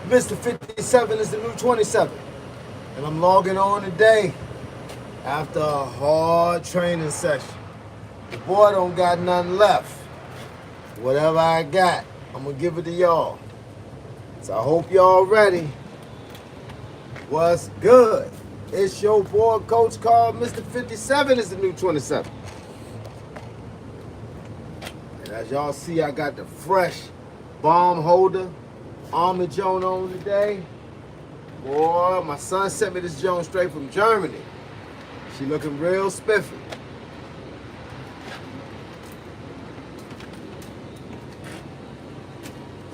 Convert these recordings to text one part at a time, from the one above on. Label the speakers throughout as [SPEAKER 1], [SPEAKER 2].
[SPEAKER 1] Mr. 57 is the new 27. And I'm logging on today after a hard training session. The boy don't got nothing left. Whatever I got, I'm gonna give it to y'all. So I hope y'all ready. What's good? It's your boy, Coach Carl. Mr. 57 is the new 27. And as y'all see, I got the fresh bomb holder armor joint on today. Boy, my son sent me this joint straight from Germany. She looking real spiffy.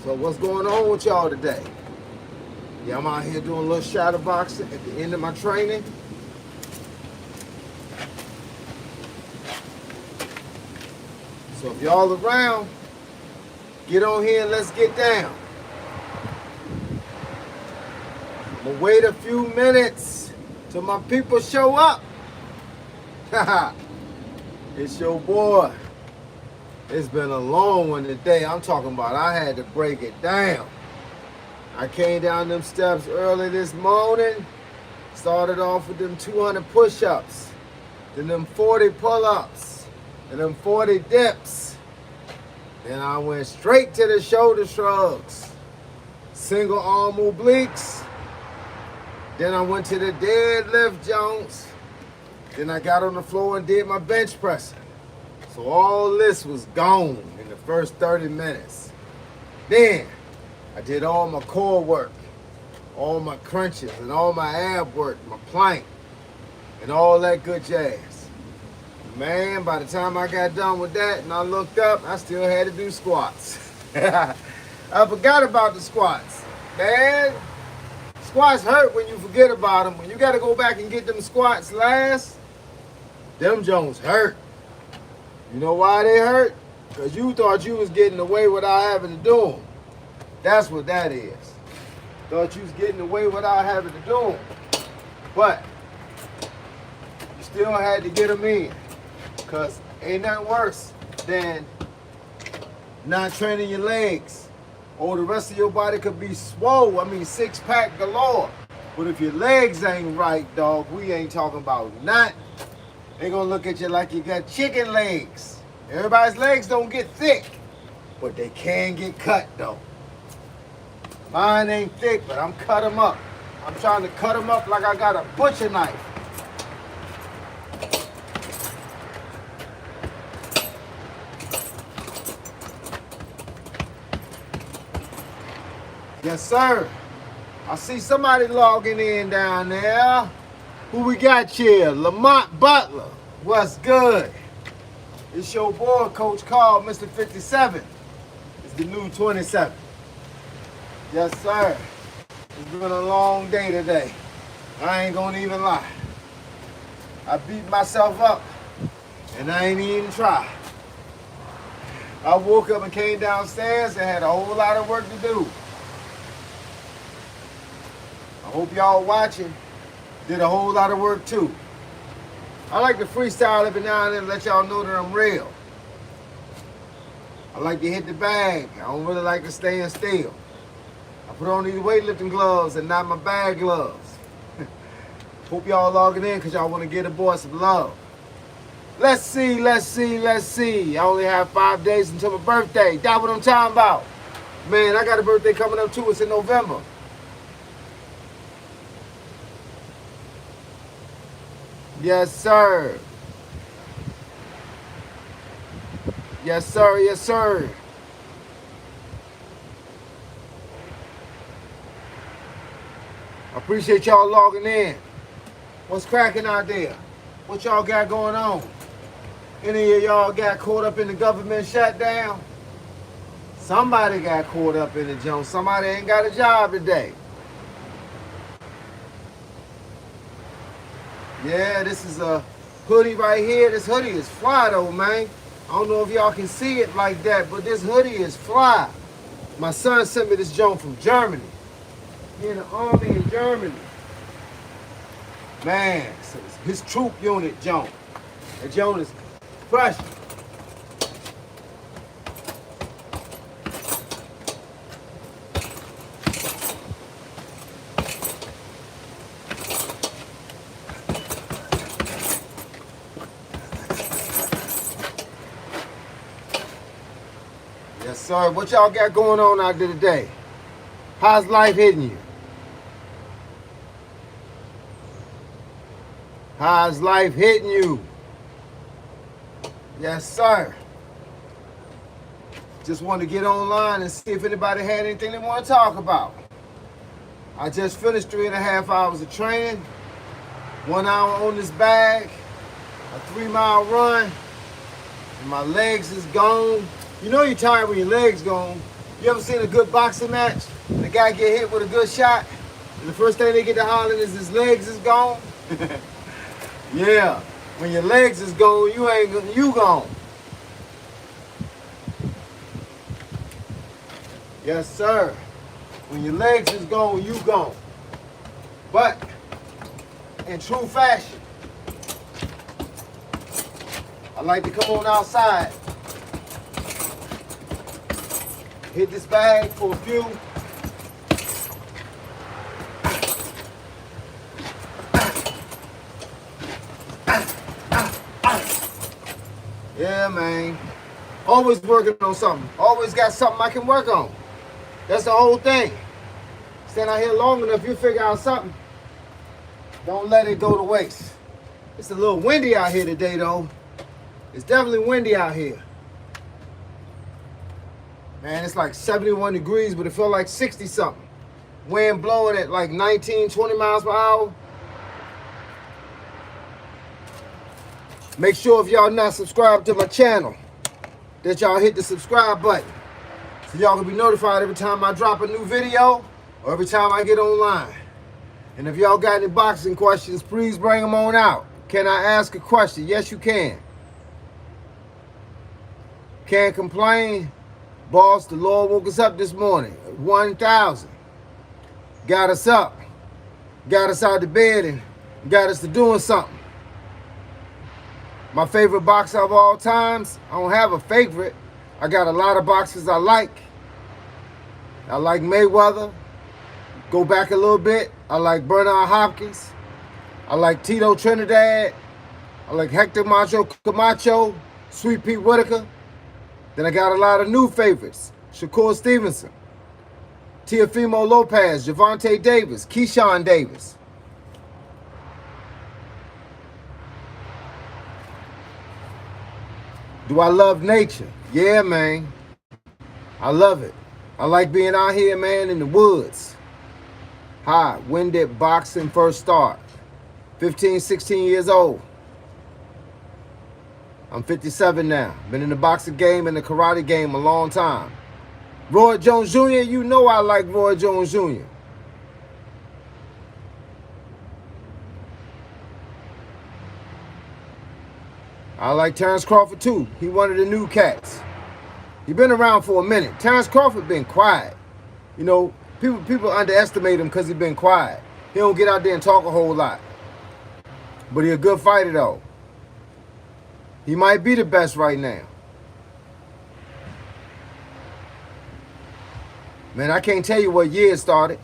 [SPEAKER 1] So what's going on with y'all today? Yeah, I'm out here doing a little shadow boxing at the end of my training. So if y'all around, get on here and let's get down. I'm gonna wait a few minutes till my people show up. It's your boy. It's been a long one today. I'm talking about I had to break it down. I came down them steps early this morning, started off with them 200 push-ups, then them 40 pull-ups, and them 40 dips. Then I went straight to the shoulder shrugs, single arm obliques. Then I went to the deadlift joints. Then I got on the floor and did my bench pressing. So all this was gone in the first 30 minutes. Then I did all my core work, all my crunches and all my ab work, my plank, and all that good jazz. Man, by the time I got done with that and I looked up, I still had to do squats. I forgot about the squats. Man, squats hurt when you forget about them. When you got to go back and get them squats last, them jones hurt. You know why they hurt? Because you thought you was getting away without having to do them. That's what that is. Thought you was getting away without having to do them. But you still had to get them in. Because ain't nothing worse than not training your legs. Or the rest of your body could be swole. I mean, six-pack galore. But if your legs ain't right, dog, we ain't talking about nothing. They gonna look at you like you got chicken legs. Everybody's legs don't get thick, but they can get cut though. Mine ain't thick, but I'm cut them up. I'm trying to cut them up like I got a butcher knife. Yes, sir. I see somebody logging in down there. Who we got here? Lamont Butler. What's good? It's your boy, Coach Carl, Mr. 57. It's the new 27. Yes, sir. It's been a long day today. I ain't gonna even lie. I beat myself up, and I ain't even try. I woke up and came downstairs and had a whole lot of work to do. I hope y'all watching. Did a whole lot of work too. I like to freestyle every now and then and let y'all know that I'm real. I like to hit the bag. I don't really like to stand still. I put on these weightlifting gloves and not my bag gloves. Hope y'all logging in because y'all want to give the boy some love. Let's see. I only have 5 days until my birthday. That's what I'm talking about. Man, I got a birthday coming up too. It's in November. Yes, sir. Yes, sir. Yes, sir. I appreciate y'all logging in. What's cracking out there? What y'all got going on? Any of y'all got caught up in the government shutdown? Somebody got caught up in the joint. Somebody ain't got a job today. Yeah, this is a hoodie right here. This hoodie is fly though, man. I don't know if y'all can see it like that, but this hoodie is fly. My son sent me this joint from Germany. He in the army in Germany. Man, so his troop unit joint. That joint is fresh. sir. What y'all got going on out there today? How's life hitting you? How's life hitting you? Yes, sir. Just wanted to get online and see if anybody had anything they want to talk about. I just finished 3.5 hours of training, 1 hour on this bag, a 3-mile run, and my legs is gone. You know you're tired when your legs gone. You ever seen a good boxing match? The guy get hit with a good shot, and the first thing they get to hollering is his legs is gone? Yeah, when your legs is gone, you gone. Yes, sir. When your legs is gone, you gone. But in true fashion, I like to come on outside, hit this bag for a few. Yeah, man. Always working on something. Always got something I can work on. That's the whole thing. Stand out here long enough, you figure out something. Don't let it go to waste. It's a little windy out here today, though. It's definitely windy out here. Man, it's like 71 degrees, but it felt like 60-something. Wind blowing at like 19, 20 miles per hour. Make sure if y'all not subscribed to my channel, that y'all hit the subscribe button. So y'all can be notified every time I drop a new video or every time I get online. And if y'all got any boxing questions, please bring them on out. Can I ask a question? Yes, you can. Can't complain. Boss, the Lord woke us up this morning at 1,000. Got us up. Got us out of bed and got us to doing something. My favorite boxer of all times, I don't have a favorite. I got a lot of boxers I like. I like Mayweather. Go back a little bit. I like Bernard Hopkins. I like Tito Trinidad. I like Hector Macho Camacho, Sweet Pete Whitaker. Then I got a lot of new favorites. Shakur Stevenson, Teofimo Lopez, Javante Davis, Keyshawn Davis. Do I love nature? Yeah, man. I love it. I like being out here, man, in the woods. Hi, when did boxing first start? 15, 16 years old. I'm 57 now. Been in the boxing game and the karate game a long time. Roy Jones Jr., you know I like Roy Jones Jr. I like Terrence Crawford too. He one of the new cats. He been around for a minute. Terrence Crawford been quiet. You know, people underestimate him because he been quiet. He don't get out there and talk a whole lot. But he a good fighter though. He might be the best right now. Man, I can't tell you what year it started.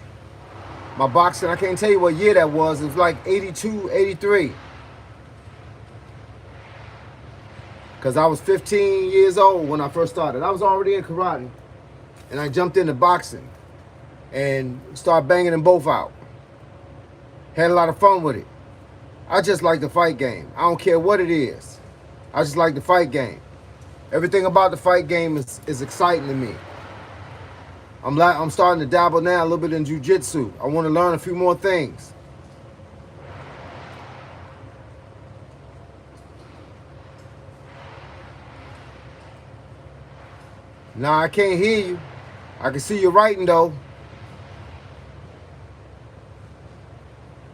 [SPEAKER 1] My boxing, I can't tell you what year that was. It was like 82, 83. Because I was 15 years old when I first started. I was already in karate. And I jumped into boxing. And started banging them both out. Had a lot of fun with it. I just like the fight game. I don't care what it is. I just like the fight game. Everything about the fight game is exciting to me. I'm starting to dabble now a little bit in jiu-jitsu. I want to learn a few more things. Nah, I can't hear you. I can see you writing though.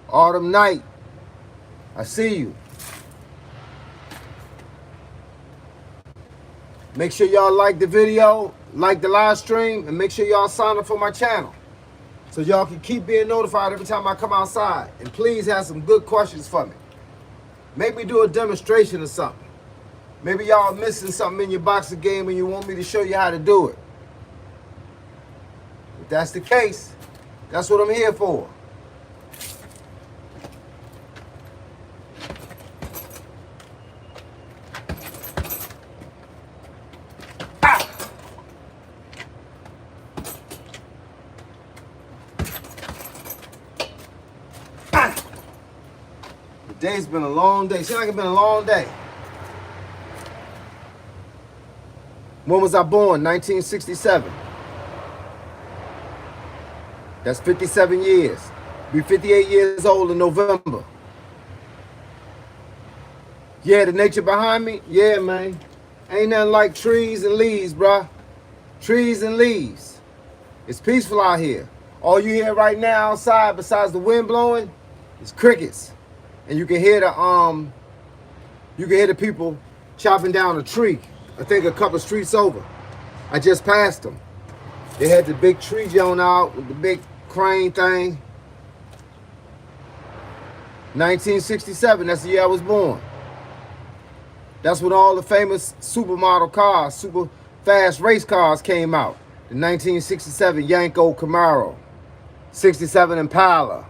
[SPEAKER 1] Autumn Night. I see you. Make sure y'all like the video, like the live stream, and make sure y'all sign up for my channel so y'all can keep being notified every time I come outside. And please have some good questions for me. Make me do a demonstration or something. Maybe y'all missing something in your boxing game and you want me to show you how to do it. If that's the case, that's what I'm here for. Day's been a long day. Seems like it's been a long day. When was I born? 1967. That's 57 years. Be 58 years old in November. Yeah, the nature behind me? Yeah, man. Ain't nothing like trees and leaves, bruh. Trees and leaves. It's peaceful out here. All you hear right now outside, besides the wind blowing, is crickets. And you can hear the people chopping down a tree. I think a couple streets over. I just passed them. They had the big tree joint out with the big crane thing. 1967, that's the year I was born. That's when all the famous supermodel cars, super fast race cars came out. The 1967 Yanko Camaro, 67 Impala,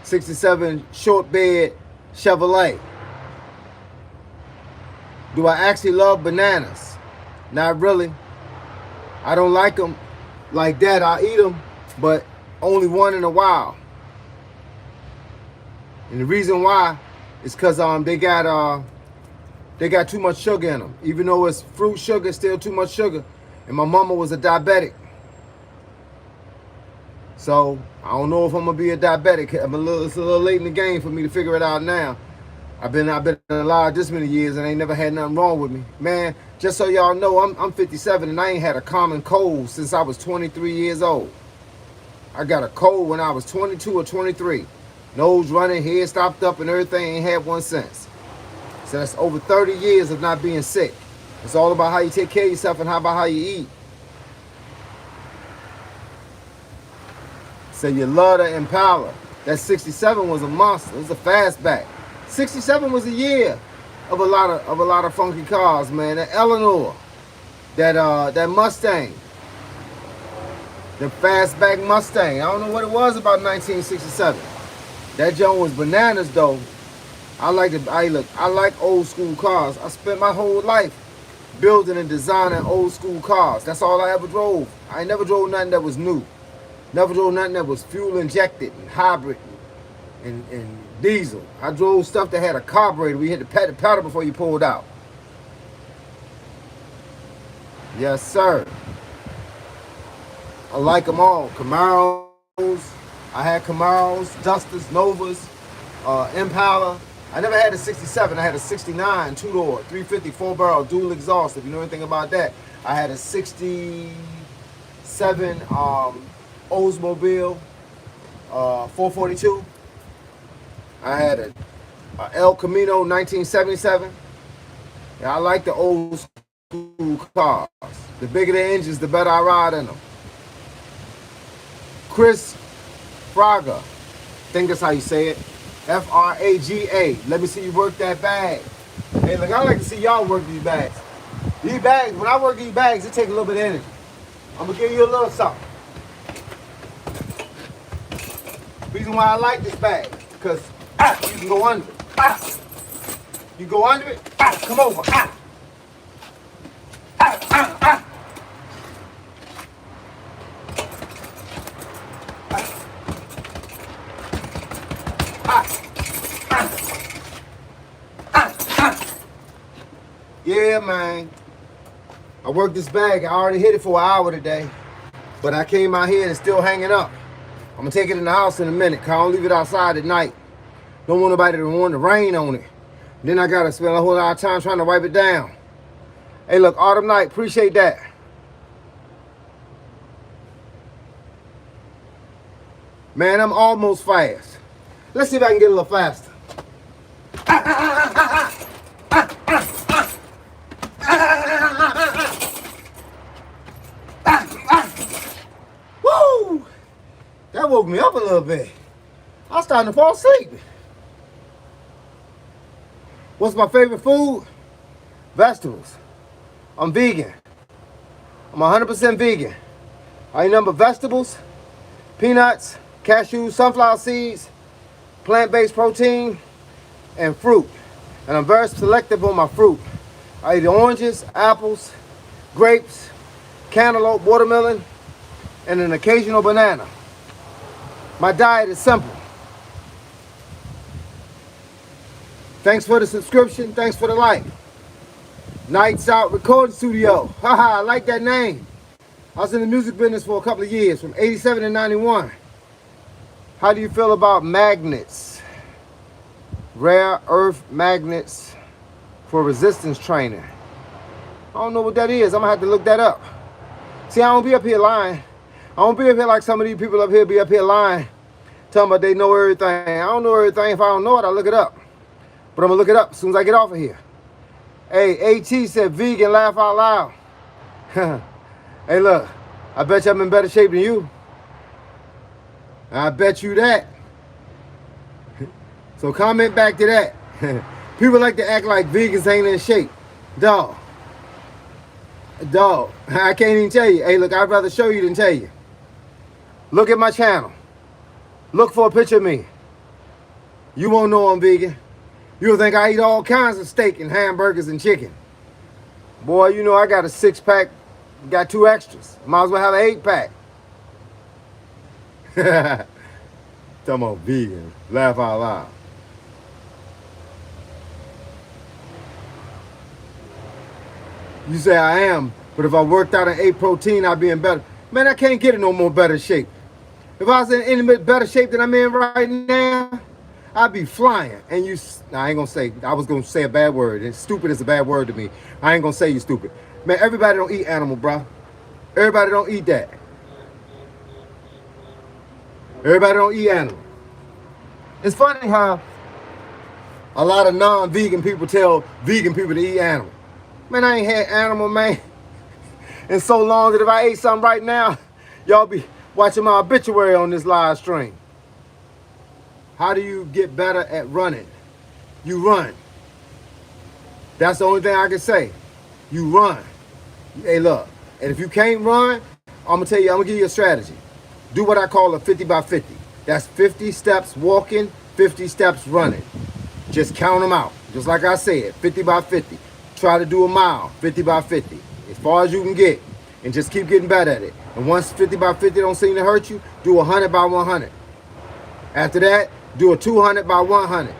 [SPEAKER 1] 67 short bed Chevrolet. Do I actually love bananas? Not really. I don't like them like that. I eat them, but only one in a while. And the reason why is because they got too much sugar in them. Even though it's fruit sugar, it's still too much sugar. And my mama was a diabetic. So I don't know if I'm gonna be a diabetic. It's a little late in the game for me to figure it out now. I've been alive this many years and ain't never had nothing wrong with me. Man, just so y'all know, I'm 57 and I ain't had a common cold since I was 23 years old. I got a cold when I was 22 or 23. Nose running, head stopped up and everything, ain't had one since. So that's over 30 years of not being sick. It's all about how you take care of yourself and how you eat. So you love the Impala. That 67 was a monster. It was a fastback. 67 was a year of a lot of funky cars, man. That Eleanor, that Mustang, the fastback Mustang. I don't know what it was about 1967. That joint was bananas though. I like old school cars. I spent my whole life building and designing old school cars. That's all I ever drove. I never drove nothing that was new. Never drove nothing that was fuel injected and hybrid and diesel. I drove stuff that had a carburetor. We had to pat the pedal before you pulled out. Yes, sir. I like them all. Camaros. I had Camaros, Dusters, Novas, Impala. I never had a 67. I had a 69, two-door, 350, four-barrel, dual exhaust. If you know anything about that. I had a 67 Oldsmobile 442. I had a El Camino 1977. Yeah, I like the old school cars. The bigger the engines, the better I ride in them. Chris Fraga, I think that's how you say it. Fraga. Let me see you work that bag. Hey, look, I like to see y'all work these bags. These bags, when I work these bags, it takes a little bit of energy. I'm gonna give you a little something. Reason why I like this bag, because you can go under it. You go under it, come over. Yeah, man. I worked this bag. I already hit it for an hour today. But I came out here and it's still hanging up. I'm going to take it in the house in a minute because I don't leave it outside at night. Don't want nobody to want the rain on it. Then I got to spend a whole lot of time trying to wipe it down. Hey, look, Autumn Night, appreciate that. Man, I'm almost fast. Let's see if I can get a little faster. Woo! That woke me up a little bit. I was starting to fall asleep. What's my favorite food? Vegetables. I'm vegan. I'm 100% vegan. I eat number vegetables, peanuts, cashews, sunflower seeds, plant-based protein, and fruit. And I'm very selective on my fruit. I eat oranges, apples, grapes, cantaloupe, watermelon, and an occasional banana. My diet is simple. Thanks for the subscription. Thanks for the like. Nights Out Recording Studio. Haha, I like that name. I was in the music business for a couple of years, from 87 to 91. How do you feel about magnets? Rare earth magnets for resistance training. I don't know what that is. I'm gonna have to look that up. See, I don't be up here lying. I don't be up here like some of these people up here be up here lying, talking about they know everything. I don't know everything. If I don't know it, I look it up. But I'm gonna look it up as soon as I get off of here. Hey, AT said vegan, laugh out loud. Hey, look, I bet you I'm in better shape than you. I bet you that. So comment back to that. People like to act like vegans ain't in shape. Dog, I can't even tell you. Hey, look, I'd rather show you than tell you. Look at my channel. Look for a picture of me. You won't know I'm vegan. You'll think I eat all kinds of steak and hamburgers and chicken. Boy, you know I got a 6-pack, got 2 extras. Might as well have an 8-pack. Talking about vegan. Laugh out loud. You say I am, but if I worked out and ate protein, I'd be in better. Man, I can't get in no more better shape. If I was in any better shape than I'm in right now, I'd be flying. And you, I ain't gonna say, I was gonna say a bad word. And stupid is a bad word to me. I ain't gonna say you stupid. Man, everybody don't eat animal, bro. Everybody don't eat that. Everybody don't eat animal. It's funny how a lot of non-vegan people tell vegan people to eat animal. Man, I ain't had animal, man, in so long that if I ate something right now, y'all be watching my obituary on this live stream. How do you get better at running? You run. That's the only thing I can say. You run. Hey, look, and if you can't run, I'm gonna give you a strategy. Do what I call a 50 by 50. That's 50 steps walking, 50 steps running. Just count them out. Just like I said, 50 by 50. Try to do a mile, 50 by 50, as far as you can get, and just keep getting better at it. And once 50 by 50 don't seem to hurt you, do 100 by 100. After that, do a 200 by 100.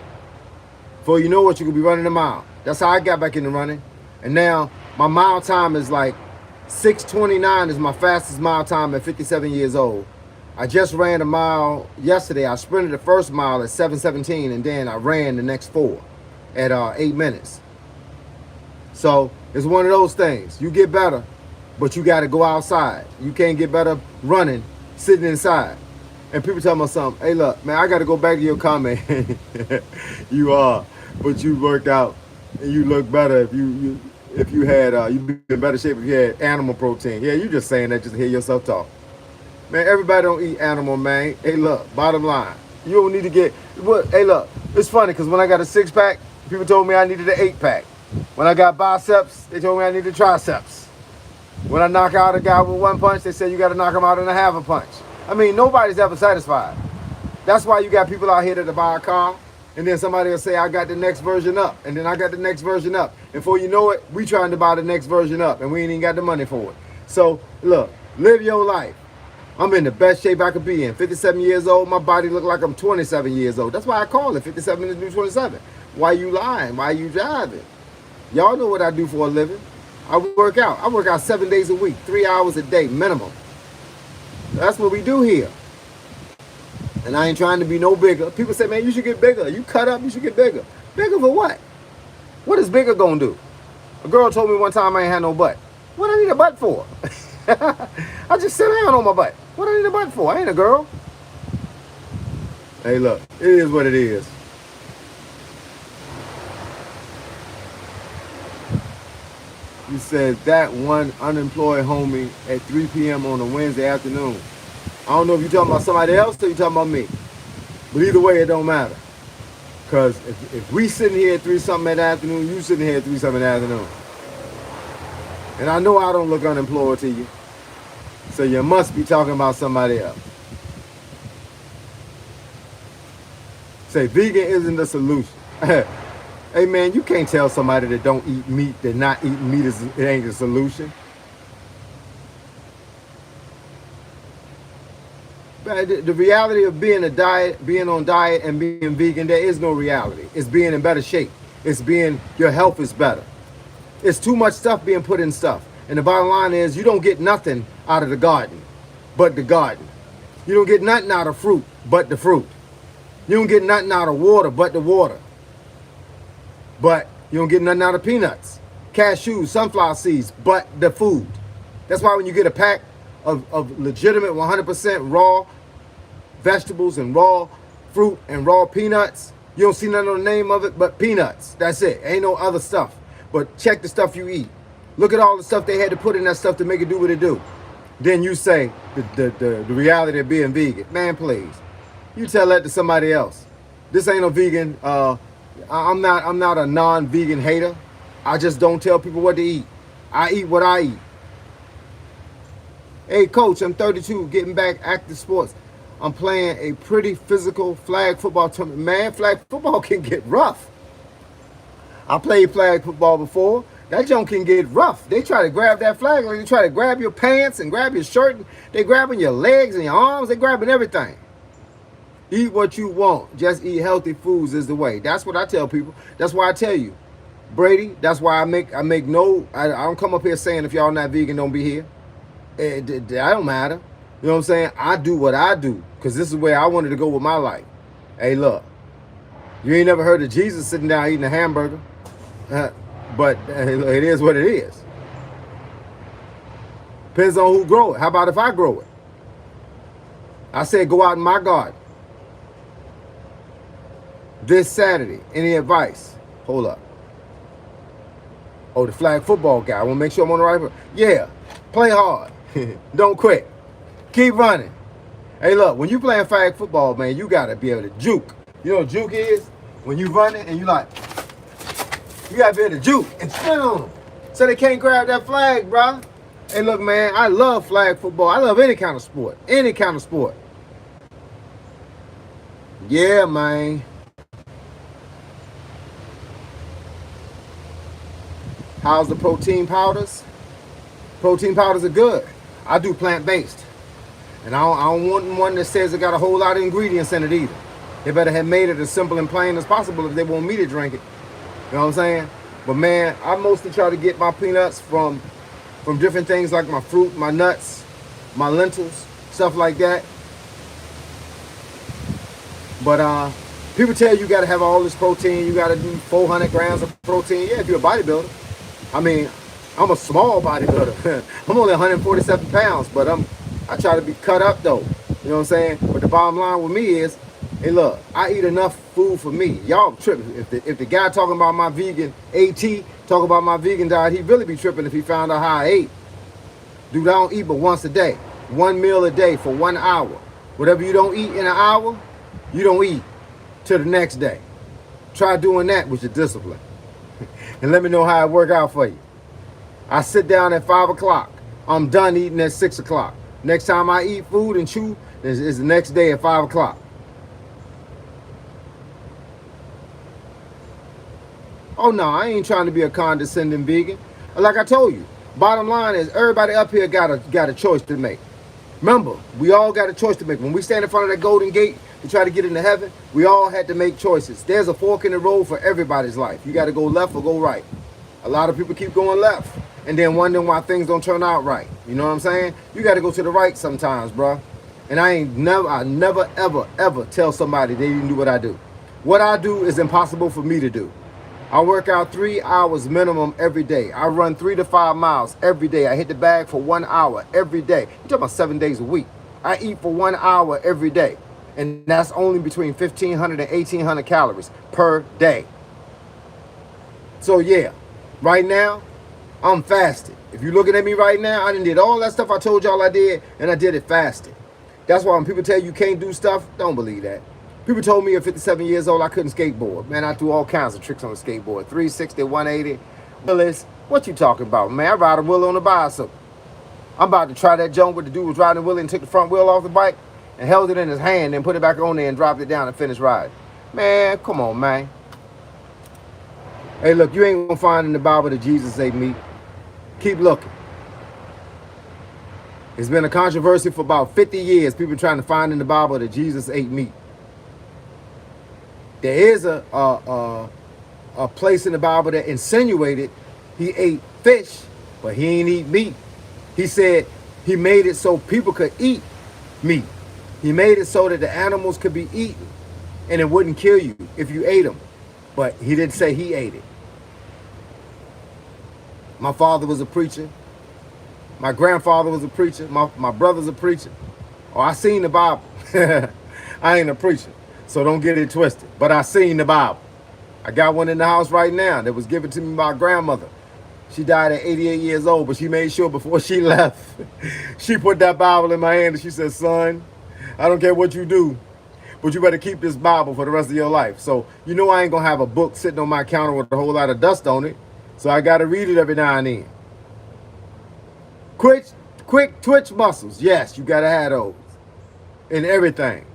[SPEAKER 1] Before you know what, you could be running a mile. That's how I got back into running. And now my mile time is like 6:29 is my fastest mile time at 57 years old. I just ran a mile yesterday. I sprinted the first mile at 7:17, and then I ran the next 4 at 8 minutes. So it's one of those things. You get better, but you got to go outside. You can't get better running, sitting inside. And people tell me something. Hey, look, man, I got to go back to your comment. You are, but you worked out and you look better if you had you'd be in better shape if you had animal protein. Yeah, you just saying that just to hear yourself talk. Man, everybody don't eat animal, man. Hey, look, bottom line, you don't need to get. Hey, look, it's funny because when I got a 6-pack, people told me I needed an 8-pack. When I got biceps, they told me I needed triceps. When I knock out a guy with 1 punch, they said you got to knock him out in a half a punch. I mean, nobody's ever satisfied. That's why you got people out here that buy a car, and then somebody will say, I got the next version up, and then I got the next version up. And before you know it, we trying to buy the next version up, and we ain't even got the money for it. So, look, live your life. I'm in the best shape I could be in. 57 years old, my body look like I'm 27 years old. That's why I call it 57 is new 27. Why you lying? Why you driving? Y'all know what I do for a living. I work out. I work out 7 days a week, 3 hours a day minimum. That's what we do here. And I ain't trying to be no bigger. People say, man, you should get bigger. You cut up, you should get bigger. Bigger for what? What is bigger gonna do? A girl told me one time I ain't had no butt. What I need a butt for? I just sit down on my butt. What I need a butt for? I ain't a girl. Hey, look, it is what it is. You said that one unemployed homie at 3 p.m. on a Wednesday afternoon. I don't know if you're talking about somebody else or you're talking about me. But either way, it don't matter. Because if we sitting here at 3 something in the afternoon, you sitting here at 3 something in the afternoon. And I know I don't look unemployed to you. So you must be talking about somebody else. Say vegan isn't the solution. Hey man, you can't tell somebody that don't eat meat that not eating meat is it ain't the solution. But the reality of being on diet and being vegan, there is no reality. It's being in better shape. your health is better. It's too much stuff being put in stuff. And the bottom line is you don't get nothing out of the garden but the garden. You don't get nothing out of fruit but the fruit. You don't get nothing out of water but the water. But you don't get nothing out of peanuts, cashews, sunflower seeds, but the food. That's why when you get a pack of legitimate 100% raw vegetables and raw fruit and raw peanuts, you don't see nothing on the name of it but peanuts. That's it. Ain't no other stuff. But check the stuff you eat. Look at all the stuff they had to put in that stuff to make it do what it do. Then you say the reality of being vegan. Man, please. You tell that to somebody else. This ain't no vegan. I'm not a non-vegan hater. I just don't tell people what to eat. I eat what I eat. Hey, coach, I'm 32, getting back active sports. I'm playing a pretty physical flag football tournament. Man, flag football can get rough. I played flag football before. That junk can get rough. They try to grab that flag, like they try to grab your pants and grab your shirt. They grabbing your legs and your arms. They grabbing everything. Eat what you want. Just eat healthy foods is the way. That's what I tell people. That's why I tell you, Brady. That's why I don't come up here saying if y'all not vegan, don't be here. That don't matter. You know what I'm saying? I do what I do because this is where I wanted to go with my life. Hey, look, you ain't never heard of Jesus sitting down eating a hamburger, but it is what it is. Depends on who grow it. How about if I grow it? I said go out in my garden this Saturday. Any advice? Hold up. Oh, the flag football guy. I want to make sure I'm on the right foot. Yeah, play hard. Don't quit. Keep running. Hey, look, when you playing flag football, man, you got to be able to juke. You know what juke is? When you running and you got to be able to juke and spin on them so they can't grab that flag, bro. Hey, look, man, I love flag football. I love any kind of sport. Any kind of sport. Yeah, man. How's the protein powders? Protein powders are good. I do plant-based. And I don't want one that says it got a whole lot of ingredients in it either. They better have made it as simple and plain as possible if they want me to drink it. You know what I'm saying? But man, I mostly try to get my peanuts from different things like my fruit, my nuts, my lentils, stuff like that. But people tell you got to have all this protein. You got to do 400 grams of protein. Yeah, if you're a bodybuilder. I mean, I'm a small bodybuilder. I'm only 147 pounds, but I try to be cut up though. You know what I'm saying? But the bottom line with me is, hey, look, I eat enough food for me. Y'all tripping. If the guy talking about my vegan talking about my vegan diet, he'd really be tripping if he found out how I ate. Dude, I don't eat but once a day. 1 meal a day for 1 hour. Whatever you don't eat in an hour, you don't eat till the next day. Try doing that with your discipline. And let me know how it work out for you. I sit down at 5 o'clock. I'm done eating at 6 o'clock. Next time I eat food and chew is the next day at 5 o'clock. Oh no, I ain't trying to be a condescending vegan. Like I told you, bottom line is everybody up here got a choice to make. Remember, we all got a choice to make. When we stand in front of that golden gate to try to get into heaven, we all had to make choices. There's a fork in the road for everybody's life. You got to go left or go right. A lot of people keep going left and then wondering why things don't turn out right. You know what I'm saying? You got to go to the right sometimes, bro. And I never, ever tell somebody they didn't do what I do. What I do is impossible for me to do. I work out 3 hours minimum every day. I run 3 to 5 miles every day. I hit the bag for 1 hour every day. You're talking about 7 days a week. I eat for 1 hour every day. And that's only between 1,500 and 1,800 calories per day. So yeah, right now, I'm fasted. If you're looking at me right now, I done did all that stuff I told y'all I did, and I did it fasted. That's why when people tell you can't do stuff, don't believe that. People told me at 57 years old I couldn't skateboard. Man, I do all kinds of tricks on the skateboard. 360, 180. Willis, what you talking about, man? I ride a wheel on a bicycle. I'm about to try that jump where the dude was riding the wheel and took the front wheel off the bike and held it in his hand and put it back on there and dropped it down and finished riding. Man, come on, man. Hey, look, you ain't gonna find in the Bible that Jesus ate meat. Keep looking. It's been a controversy for about 50 years. People trying to find in the Bible that Jesus ate meat. There is a a place in the Bible that insinuated he ate fish, but he ain't eat meat. He said he made it so people could eat meat. He made it so that the animals could be eaten and it wouldn't kill you if you ate them. But he didn't say he ate it. My father was a preacher. My grandfather was a preacher. My brother's a preacher. Oh, I seen the Bible. I ain't a preacher, so don't get it twisted. But I seen the Bible. I got one in the house right now that was given to me by my grandmother. She died at 88 years old, but she made sure before she left, she put that Bible in my hand and she said, son, I don't care what you do, but you better keep this Bible for the rest of your life. So, you know I ain't going to have a book sitting on my counter with a whole lot of dust on it. So I got to read it every now and then. Quick twitch muscles. Yes, you got to have those. In everything.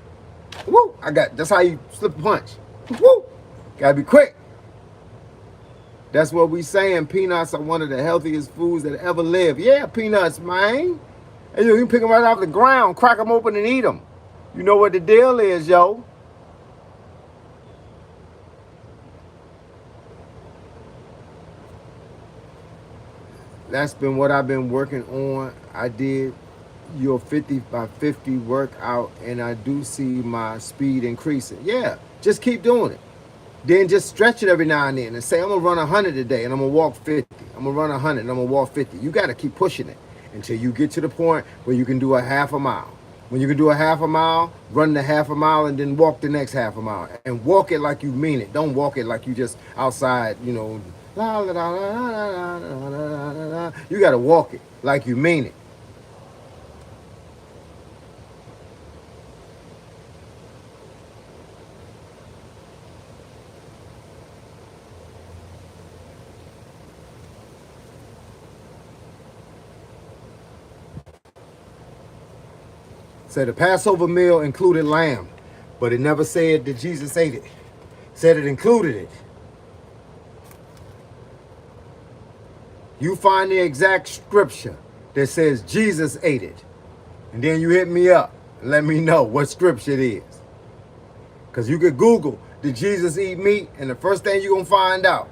[SPEAKER 1] Woo! That's how you slip a punch. Woo! Gotta be quick. That's what we saying. Peanuts are one of the healthiest foods that ever lived. Yeah, peanuts, man. And you can pick them right off the ground, crack them open and eat them. You know what the deal is, yo. That's been what I've been working on. I did your 50 by 50 workout and I do see my speed increasing. Yeah, just keep doing it. Then just stretch it every now and then and say, I'm going to run 100 today and I'm going to walk 50. I'm going to run 100 and I'm going to walk 50. You got to keep pushing it until you get to the point where you can do a half a mile. When you can do a half a mile, run the half a mile and then walk the next half a mile. And walk it like you mean it. Don't walk it like you just outside, you know. La, la, la, la, la, la, la, la, la, la. You got to walk it like you mean it. Said the Passover meal included lamb, but it never said that Jesus ate it. Said it included it. You find the exact scripture that says Jesus ate it. And then you hit me up and let me know what scripture it is. Because you could Google, did Jesus eat meat? And the first thing you're going to find out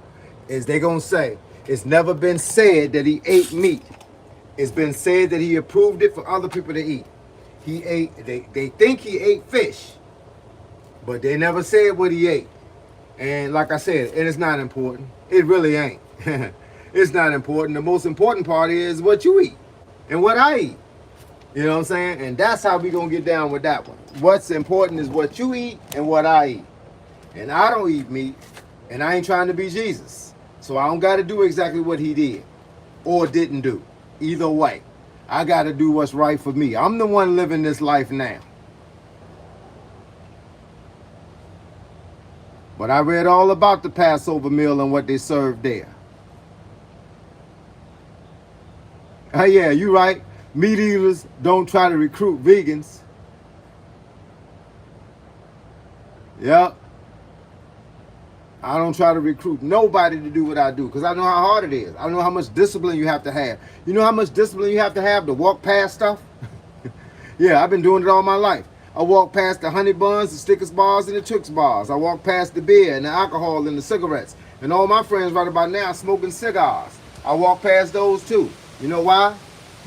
[SPEAKER 1] is they're going to say, it's never been said that he ate meat. It's been said that he approved it for other people to eat. He ate, they think he ate fish, but they never said what he ate. And like I said, it is not important. It really ain't. It's not important. The most important part is what you eat and what I eat. You know what I'm saying? And that's how we going to get down with that one. What's important is what you eat and what I eat. And I don't eat meat, and I ain't trying to be Jesus. So I don't got to do exactly what he did or didn't do. Either way, I got to do what's right for me. I'm the one living this life now. But I read all about the Passover meal and what they served there. Oh yeah, you right. Meat eaters don't try to recruit vegans. Yep. I don't try to recruit nobody to do what I do because I know how hard it is. I know how much discipline you have to have. You know how much discipline you have to walk past stuff? Yeah, I've been doing it all my life. I walk past the honey buns, the Snickers bars, and the Twix bars. I walk past the beer and the alcohol and the cigarettes. And all my friends right about now smoking cigars. I walk past those too. You know why?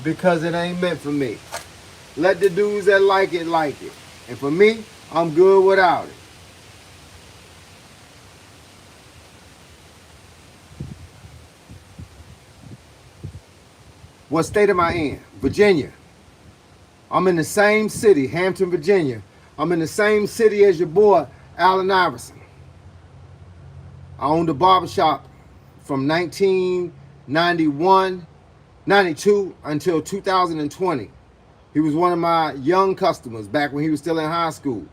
[SPEAKER 1] Because it ain't meant for me. Let the dudes that like it. And for me, I'm good without it. What state am I in? Virginia. I'm in the same city, Hampton, Virginia. I'm in the same city as your boy, Allen Iverson. I owned a barbershop from 1991, 92 until 2020. He was one of my young customers back when he was still in high school.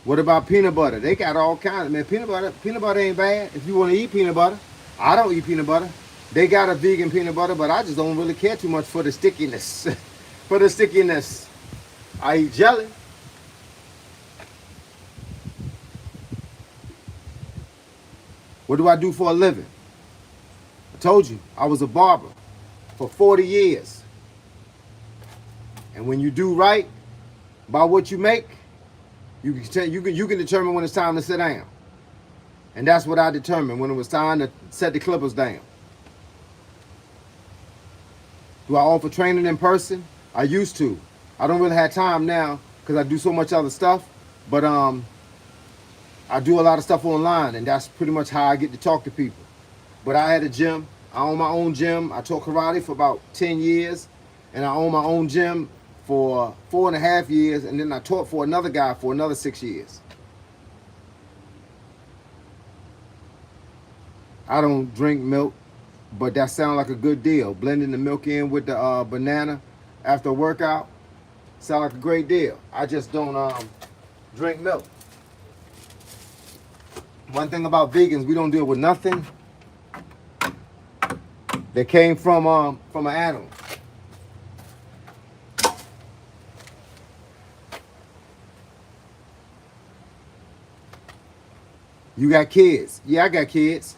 [SPEAKER 1] What about peanut butter? They got all kinds. Man, peanut butter ain't bad if you want to eat peanut butter. I don't eat peanut butter. They got a vegan peanut butter, but I just don't really care too much for the stickiness. For the stickiness. I eat jelly. What do I do for a living? I told you, I was a barber for 40 years. And when you do right by what you make, you can determine when it's time to sit down. And that's what I determined when it was time to set the clippers down. Do I offer training in person? I used to. I don't really have time now because I do so much other stuff. But I do a lot of stuff online, and that's pretty much how I get to talk to people. But I had a gym. I own my own gym. I taught karate for about 10 years, and I own my own gym for 4.5 years, and then I taught for another guy for another 6 years. I don't drink milk, but that sounds like a good deal. Blending the milk in with the banana after a workout sounds like a great deal. I just don't drink milk. One thing about vegans, we don't deal with nothing that came from an animal. You got kids? Yeah, I got kids.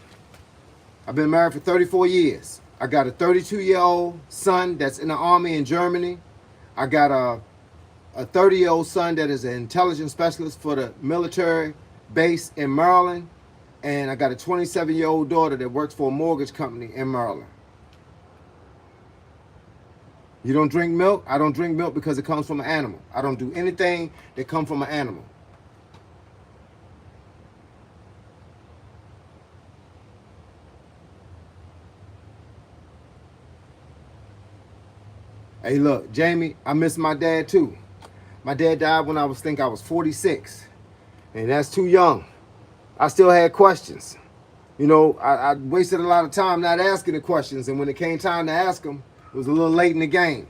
[SPEAKER 1] I've been married for 34 years. I got a 32-year-old son that's in the army in Germany. I got a 30-year-old son that is an intelligence specialist for the military base in Maryland. And I got a 27-year-old daughter that works for a mortgage company in Maryland. You don't drink milk? I don't drink milk because it comes from an animal. I don't do anything that comes from an animal. Hey, look, Jamie, I miss my dad too. My dad died when I was 46. And that's too young. I still had questions. You know, I wasted a lot of time not asking the questions. And when it came time to ask them, it was a little late in the game.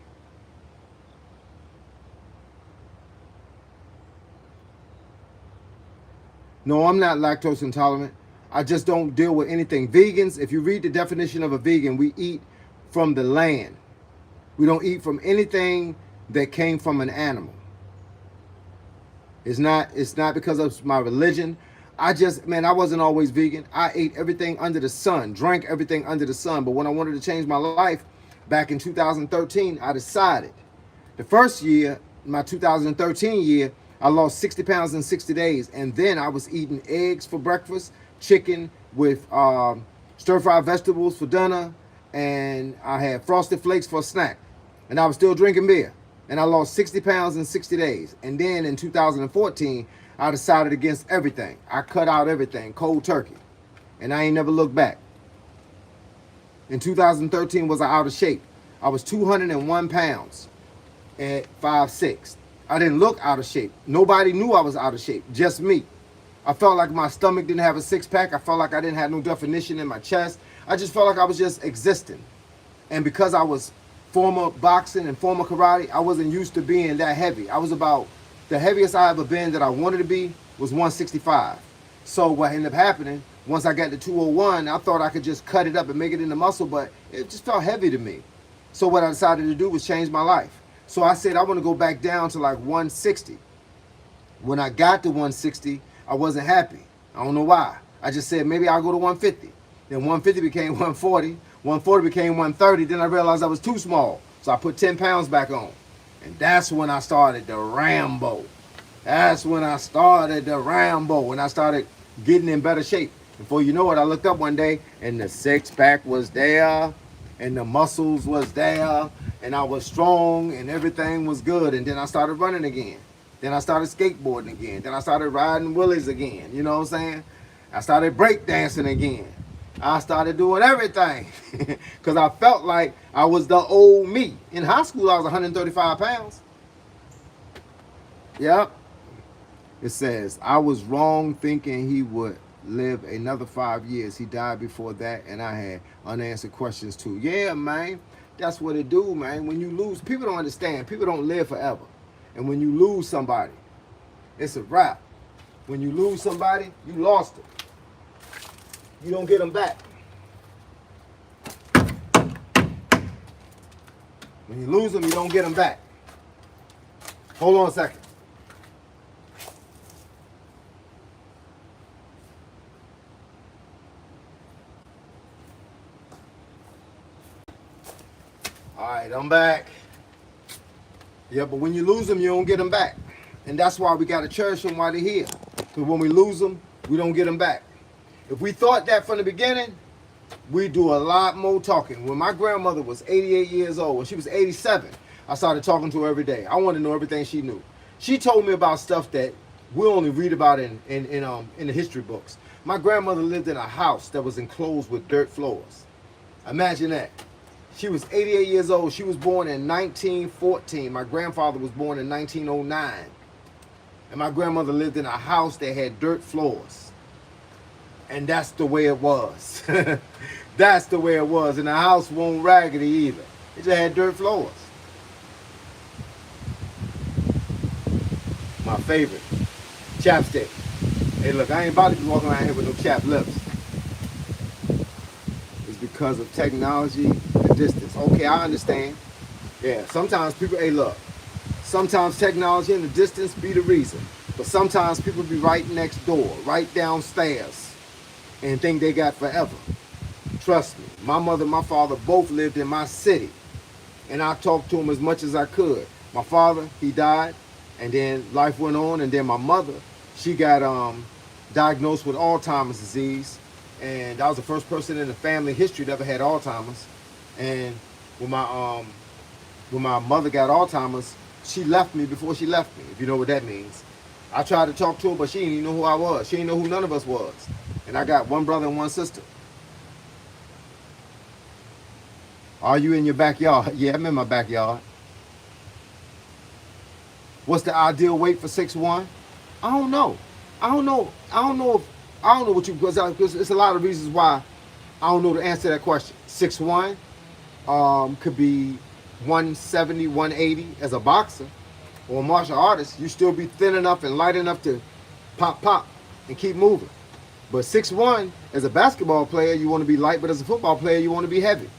[SPEAKER 1] No, I'm not lactose intolerant. I just don't deal with anything. Vegans, if you read the definition of a vegan, we eat from the land. We don't eat from anything that came from an animal. It's not because of my religion. I wasn't always vegan. I ate everything under the sun, drank everything under the sun. But when I wanted to change my life back in 2013, I decided. The first year, my 2013 year, I lost 60 pounds in 60 days. And then I was eating eggs for breakfast, chicken with stir-fried vegetables for dinner, and I had Frosted Flakes for a snack. And I was still drinking beer. And I lost 60 pounds in 60 days. And then in 2014, I decided against everything. I cut out everything, cold turkey. And I ain't never looked back. In 2013 was I out of shape. I was 201 pounds at 5'6". I didn't look out of shape. Nobody knew I was out of shape, just me. I felt like my stomach didn't have a six-pack. I felt like I didn't have no definition in my chest. I just felt like I was just existing. And because I was former boxing and former karate, I wasn't used to being that heavy. I was about, the heaviest I ever been that I wanted to be was 165. So what ended up happening, once I got to 201, I thought I could just cut it up and make it into muscle, but it just felt heavy to me. So what I decided to do was change my life. So I said I want to go back down to like 160. When I got to 160, I wasn't happy. I don't know why. I just said maybe I'll go to 150. Then 150 became 140. 140 became 130. Then I realized I was too small. So I put 10 pounds back on. And that's when I started the Rambo. That's when I started the Rambo. When I started getting in better shape. Before you know it, I looked up one day and the six-pack was there. And the muscles was there. And I was strong and everything was good. And then I started running again. Then I started skateboarding again. Then I started riding wheelies again. You know what I'm saying? I started breakdancing again. I started doing everything because I felt like I was the old me. In high school, I was 135 pounds. Yep. It says, I was wrong thinking he would live another 5 years. He died before that, and I had unanswered questions too. Yeah, man. That's what it do, man. When you lose, people don't understand. People don't live forever. And when you lose somebody, it's a wrap. When you lose somebody, you lost them. You don't get them back. When you lose them, you don't get them back. Hold on a second. All right, I'm back. Yeah, but when you lose them, you don't get them back. And that's why we got to cherish them while they're here. Because when we lose them, we don't get them back. If we thought that from the beginning, we do a lot more talking. When my grandmother was 88 years old, when she was 87, I started talking to her every day. I wanted to know everything she knew. She told me about stuff that we only read about in the history books. My grandmother lived in a house that was enclosed with dirt floors. Imagine that. She was 88 years old. She was born in 1914. My grandfather was born in 1909. And my grandmother lived in a house that had dirt floors. And that's the way it was. That's the way it was. And the house wasn't raggedy either. It just had dirt floors. My favorite. Chapstick. Hey, look, I ain't about to be walking around here with no chapped lips. It's because of technology and distance. Okay, I understand. Yeah, sometimes people, hey, look. Sometimes technology and the distance be the reason. But sometimes people be right next door, right downstairs, and think they got forever. Trust me, my mother and my father both lived in my city. And I talked to them as much as I could. My father, he died, and then life went on, and then my mother, she got diagnosed with Alzheimer's disease. And I was the first person in the family history that ever had Alzheimer's. And when my mother got Alzheimer's, she left me before she left me, if you know what that means. I tried to talk to her, but she didn't even know who I was. She didn't know who none of us was. And I got one brother and one sister. Are you in your backyard? Yeah, I'm in my backyard. What's the ideal weight for 6'1"? I don't know. I don't know what you, because it's a lot of reasons why I don't know the answer to that question. 6'1", could be 170, 180 as a boxer or a martial artist. You still be thin enough and light enough to pop and keep moving. But 6'1", as a basketball player, you want to be light, but as a football player, you want to be heavy.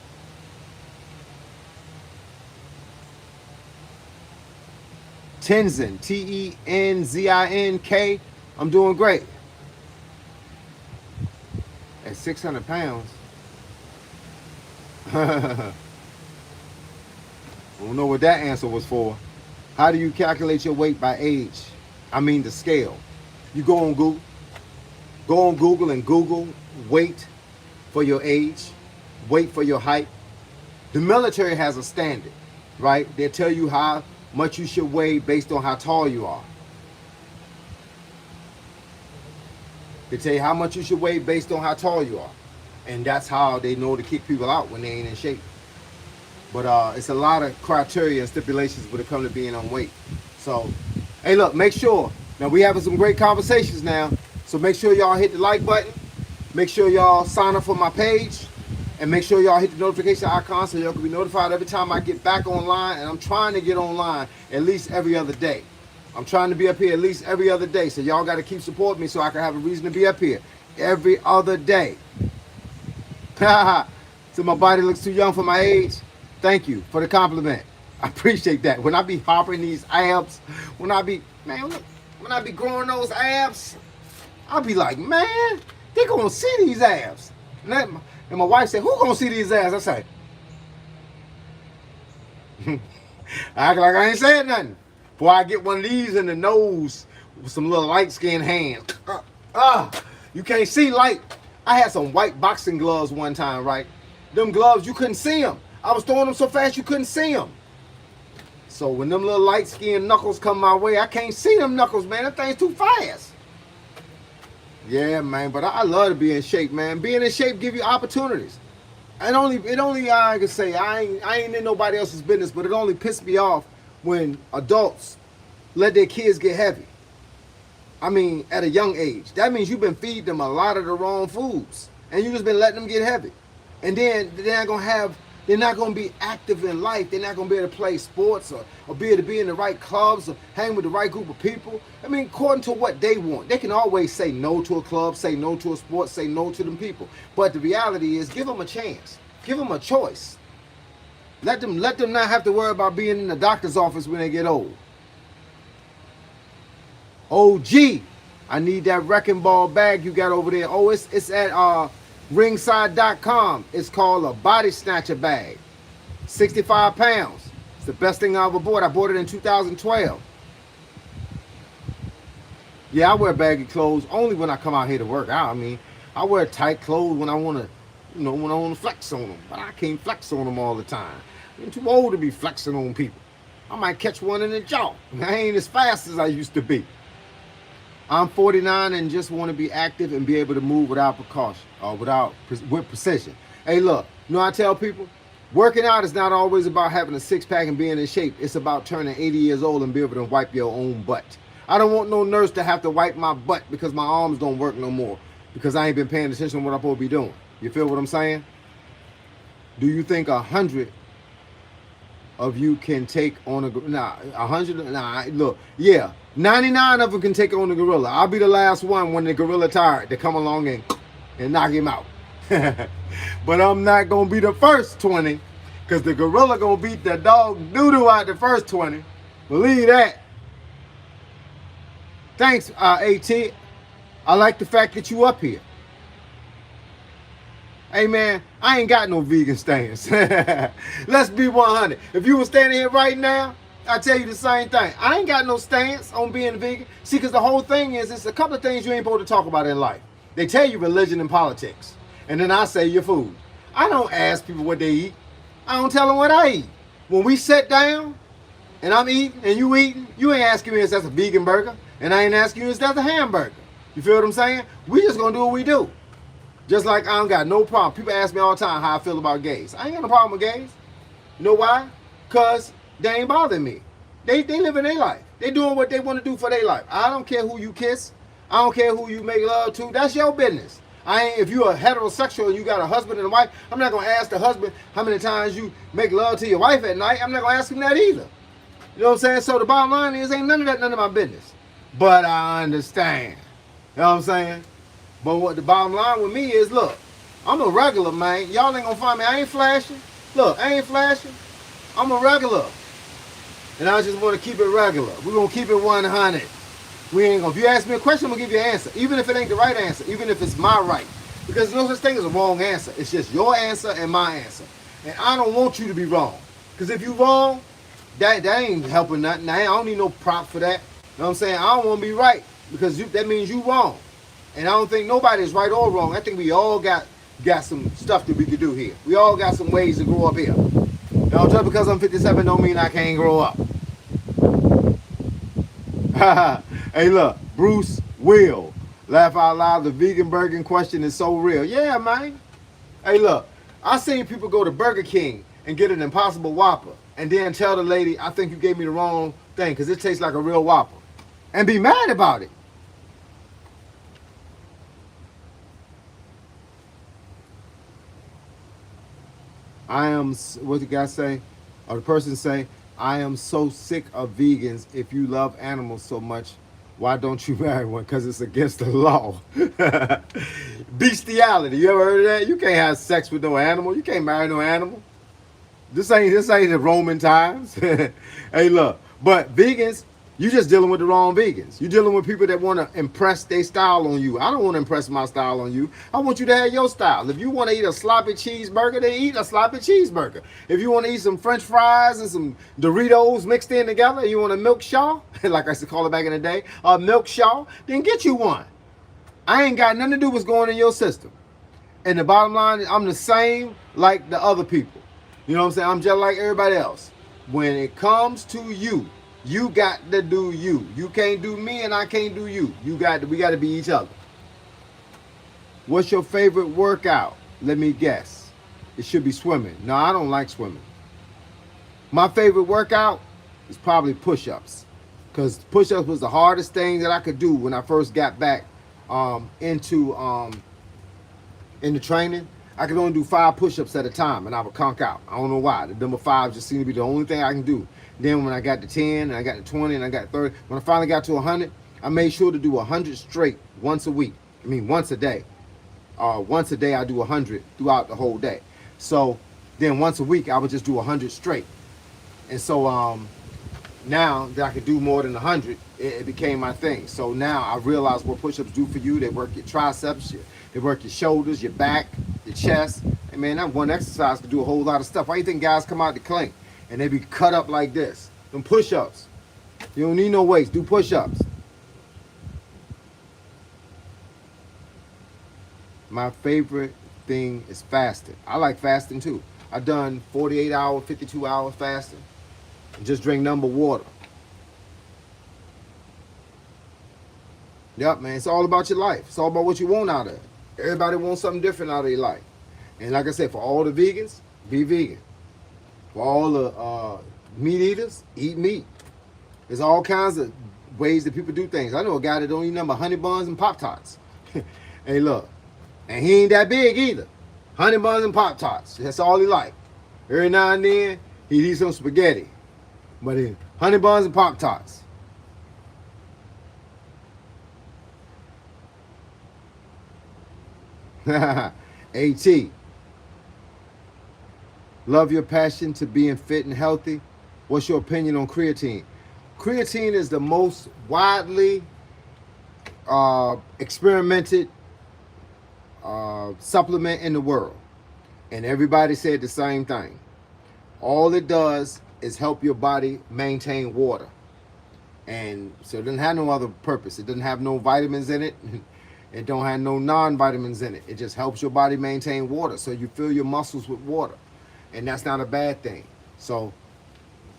[SPEAKER 1] Tenzin, Tenzink. I'm doing great. At 600 pounds. I don't know what that answer was for. How do you calculate your weight by age? I mean the scale. You go on Google. Go on Google and Google weight for your age, weight for your height. The military has a standard, right? They tell you how much you should weigh based on how tall you are. They tell you how much you should weigh based on how tall you are. And that's how they know to kick people out when they ain't in shape. But it's a lot of criteria and stipulations when it comes to being on weight. So, hey, look, make sure. Now, we having some great conversations now. So make sure y'all hit the like button. Make sure y'all sign up for my page. And make sure y'all hit the notification icon so y'all can be notified every time I get back online. And I'm trying to get online at least every other day. I'm trying to be up here at least every other day. So y'all got to keep supporting me so I can have a reason to be up here every other day. So my body looks too young for my age. Thank you for the compliment. I appreciate that. When I be hopping these abs, when I be growing those abs, I'll be like, man, they gonna see these abs. And my wife said, who gonna see these abs? I say, I act like I ain't saying nothing. Before I get one of these in the nose with some little light-skinned hands. You can't see light. I had some white boxing gloves one time, right? Them gloves, you couldn't see them. I was throwing them so fast you couldn't see them. So when them little light-skinned knuckles come my way, I can't see them knuckles, man. That thing's too fast. Yeah, man, but I love to be in shape, man. Being in shape give you opportunities. It only I can say, I ain't in nobody else's business, but it only pissed me off when adults let their kids get heavy. I mean, at a young age. That means you've been feeding them a lot of the wrong foods. And you just been letting them get heavy. And then they're not gonna be active in life. They're not gonna be able to play sports or be able to be in the right clubs or hang with the right group of people. I mean, according to what they want. They can always say no to a club, say no to a sport, say no to them people. But the reality is, give them a chance. Give them a choice. Let them not have to worry about being in the doctor's office when they get old. OG, I need that wrecking ball bag you got over there. Oh, it's at ringside.com. It's called a body snatcher bag. 65 pounds. It's the best thing I ever bought. I bought it in 2012. Yeah, I wear baggy clothes only when I come out here to work out. I mean, I wear tight clothes when I want to, when I want to flex on them. But I can't flex on them all the time. I'm too old to be flexing on people. I might catch one in the jaw. I ain't as fast as I used to be. I'm 49 and just want to be active and be able to move without precaution or with precision. Hey, look, I tell people, working out is not always about having a six-pack and being in shape. It's about turning 80 years old and be able to wipe your own butt. I don't want no nurse to have to wipe my butt because my arms don't work no more because I ain't been paying attention to what I'm supposed to be doing. You feel what I'm saying? Do you think 100 of you can take on a 100? Look, yeah, 99 of them can take on a gorilla. I'll be the last one when the gorilla tired to come along and knock him out. But I'm not gonna be the first 20 because the gorilla gonna beat the dog doo-doo out the first 20. Believe that. Thanks, AT. I like the fact that you up here. Hey, man, I ain't got no vegan stance. Let's be 100. If you were standing here right now, I tell you the same thing. I ain't got no stance on being vegan. See, because the whole thing is, it's a couple of things you ain't supposed to talk about in life. They tell you religion and politics. And then I say your food. I don't ask people what they eat. I don't tell them what I eat. When we sit down and I'm eating and you eating, you ain't asking me if that's a vegan burger. And I ain't asking you if that's a hamburger. You feel what I'm saying? We just gonna do what we do. Just like I don't got no problem. People ask me all the time how I feel about gays. I ain't got no problem with gays. You know why? Because they ain't bothering me. They living their life. They doing what they want to do for their life. I don't care who you kiss. I don't care who you make love to. That's your business. If you're a heterosexual and you got a husband and a wife, I'm not gonna ask the husband how many times you make love to your wife at night. I'm not gonna ask him that either. You know what I'm saying? So the bottom line is, ain't none of that none of my business. But I understand. You know what I'm saying? But what the bottom line with me is, look, I'm a regular, man. Y'all ain't gonna find me. I ain't flashing. Look, I ain't flashing. I'm a regular. And I just want to keep it regular. We're gonna keep it 100. We ain't gonna, if you ask me a question, I'm gonna give you an answer. Even if it ain't the right answer, even if it's my right. Because there's no such thing as a wrong answer. It's just your answer and my answer. And I don't want you to be wrong. Because if you wrong, that ain't helping nothing. I don't need no prop for that. You know what I'm saying? I don't want to be right. Because that means you wrong. And I don't think nobody is right or wrong. I think we all got some stuff that we could do here. We all got some ways to grow up here. Now, just because I'm 57 don't mean I can't grow up. Hey, look, Bruce Will. Laugh out loud, the vegan burger question is so real. Yeah, man. Hey, look, I seen people go to Burger King and get an Impossible Whopper and then tell the lady, I think you gave me the wrong thing because it tastes like a real Whopper. And be mad about it. What the guy say? Or the person say, I am so sick of vegans. If you love animals so much, why don't you marry one? Because it's against the law. Bestiality. You ever heard of that? You can't have sex with no animal. You can't marry no animal. This ain't the Roman times. Hey, look. But vegans, you just dealing with the wrong vegans. You're dealing with people that want to impress their style on you. I don't want to impress my style on you. I want you to have your style. If you want to eat a sloppy cheeseburger, then eat a sloppy cheeseburger. If you want to eat some French fries and some Doritos mixed in together, and you want a milk shaw, like I used to call it back in the day, a milk shaw, then get you one. I ain't got nothing to do with what's going in your system. And the bottom line is, I'm the same like the other people. You know what I'm saying? I'm just like everybody else. When it comes to you, you got to do you. You can't do me and I can't do you. We got to be each other. What's your favorite workout? Let me guess. It should be swimming. No, I don't like swimming. My favorite workout is probably push-ups. Because push-ups was the hardest thing that I could do when I first got back into training. I could only do 5 push-ups at a time and I would conk out. I don't know why. The number 5 just seemed to be the only thing I can do. Then when I got to 10 and I got to 20 and I got 30, when I finally got to 100, I made sure to do 100 straight once a week. I mean, once a day. Once a day I do 100 throughout the whole day. So then once a week I would just do 100 straight. And so now that I could do more than 100, it became my thing. So now I realize what push-ups do for you. They work your triceps, they work your shoulders, your back, your chest. man, that one exercise could do a whole lot of stuff. Why you think guys come out to clean and they be cut up like this? Them push-ups. You don't need no weights. Do push-ups. My favorite thing is fasting. I like fasting too. I've done 48 hours, 52 hours fasting. And just drink nothing but water. Yep, man. It's all about your life. It's all about what you want out of it. Everybody wants something different out of their life. And like I said, for all the vegans, be vegan. For all the meat eaters, eat meat. There's all kinds of ways that people do things. I know a guy that don't eat nothing but honey buns and Pop-Tarts. Hey, look. And he ain't that big either. Honey buns and Pop-Tarts. That's all he like. Every now and then, he'd eat some spaghetti. But honey buns and Pop-Tarts. AT. Love your passion to being fit and healthy. What's your opinion on creatine? Creatine is the most widely experimented supplement in the world. And everybody said the same thing. All it does is help your body maintain water. And so it doesn't have no other purpose. It doesn't have no vitamins in it. It don't have no non-vitamins in it. It just helps your body maintain water. So you fill your muscles with water. And that's not a bad thing. So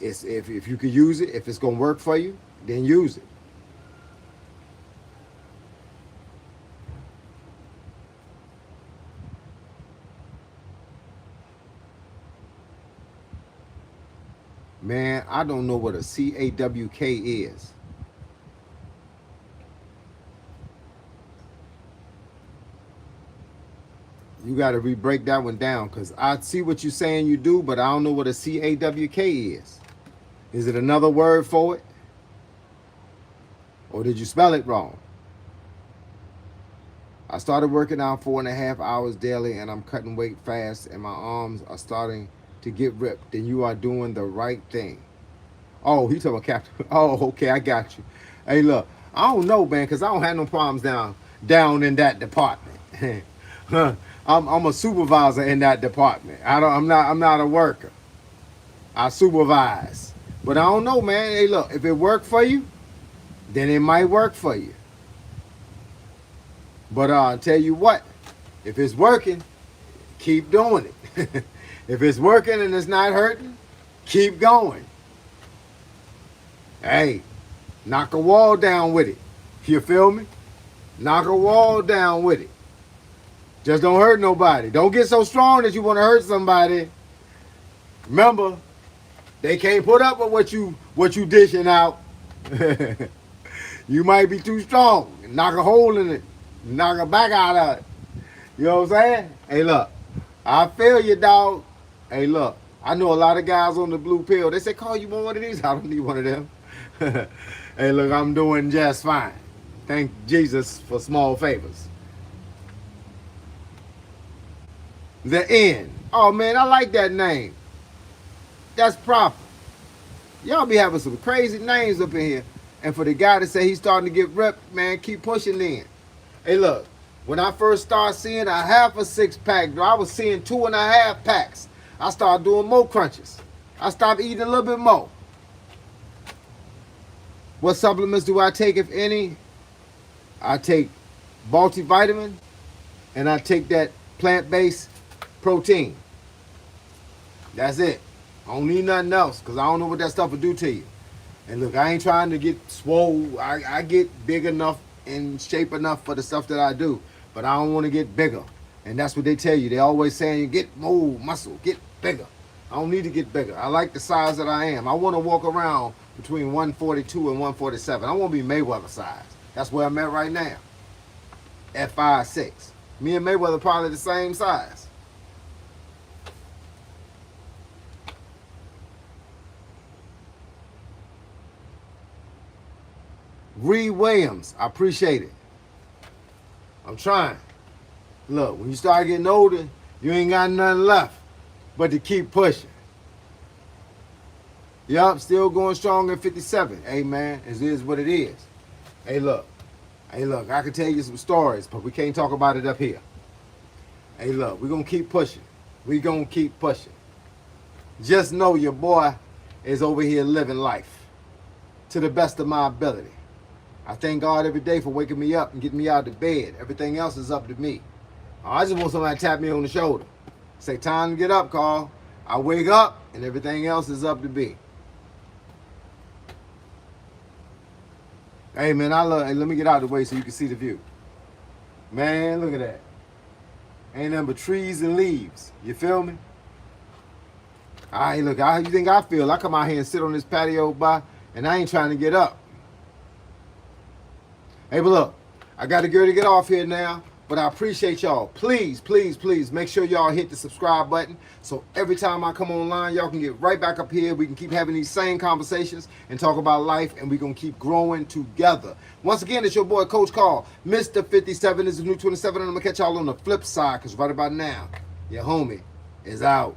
[SPEAKER 1] it's, if you could use it, if it's going to work for you, then use it. Man, I don't know what a CAWK is. You got to re-break that one down, because I see what you're saying you do, but I don't know what a CAWK is. Is it another word for it? Or did you spell it wrong? I started working out 4.5 hours daily, and I'm cutting weight fast, and my arms are starting to get ripped. Then you are doing the right thing. Oh, he talking about Captain. Oh, okay, I got you. Hey, look, I don't know, man, because I don't have no problems down in that department. I'm a supervisor in that department. I'm not a worker. I supervise. But I don't know, man. Hey, look, if it worked for you, then it might work for you. But I'll tell you what, if it's working, keep doing it. If it's working and it's not hurting, keep going. Hey, knock a wall down with it. You feel me? Knock a wall down with it. Just don't hurt nobody. Don't get so strong that you want to hurt somebody. Remember, they can't put up with what you dishing out. You might be too strong. Knock a hole in it. Knock a back out of it. You know what I'm saying? Hey, look. I feel you, dog. Hey, look. I know a lot of guys on the blue pill. They say, Carl, you want one of these? I don't need one of them. Hey, look, I'm doing just fine. Thank Jesus for small favors. The End. Oh, man, I like that name. That's proper. Y'all be having some crazy names up in here. And for the guy to say he's starting to get ripped, man, keep pushing in. Hey, look, when I first started seeing a half a six-pack, I was seeing 2.5 packs. I started doing more crunches. I stopped eating a little bit more. What supplements do I take, if any? I take multivitamin, and I take that plant-based protein. That's it. I don't need nothing else, because I don't know what that stuff will do to you. And look, I ain't trying to get swole. I get big enough and shape enough for the stuff that I do, but I don't want to get bigger. And that's what they tell you. They always saying, you get more muscle, get bigger. I don't need to get bigger. I like the size that I am. I want to walk around between 142 and 147. I want to be Mayweather size. That's where I'm at right now. At 5'6". Me and Mayweather probably the same size. Reed Williams, I appreciate it. I'm trying. Look, when you start getting older, you ain't got nothing left but to keep pushing. Yup, still going strong at 57. Hey, man, it is what it is. Hey, look, I can tell you some stories, but we can't talk about it up here. Hey, look, we're going to keep pushing. We gonna keep pushing. Just know your boy is over here living life to the best of my ability. I thank God every day for waking me up and getting me out of bed. Everything else is up to me. I just want somebody to tap me on the shoulder. Say, time to get up, Carl. I wake up and everything else is up to me. Hey, man, hey, let me get out of the way so you can see the view. Man, look at that. Ain't nothing but trees and leaves. You feel me? All right, look, how you think I feel? I come out here and sit on this patio and I ain't trying to get up. Hey, but look, I got to get off here now, but I appreciate y'all. Please, please, please make sure y'all hit the subscribe button so every time I come online, y'all can get right back up here. We can keep having these same conversations and talk about life, and we're going to keep growing together. Once again, it's your boy, Coach Carl. Mr. 57 is the new 27, and I'm going to catch y'all on the flip side because right about now, your homie is out.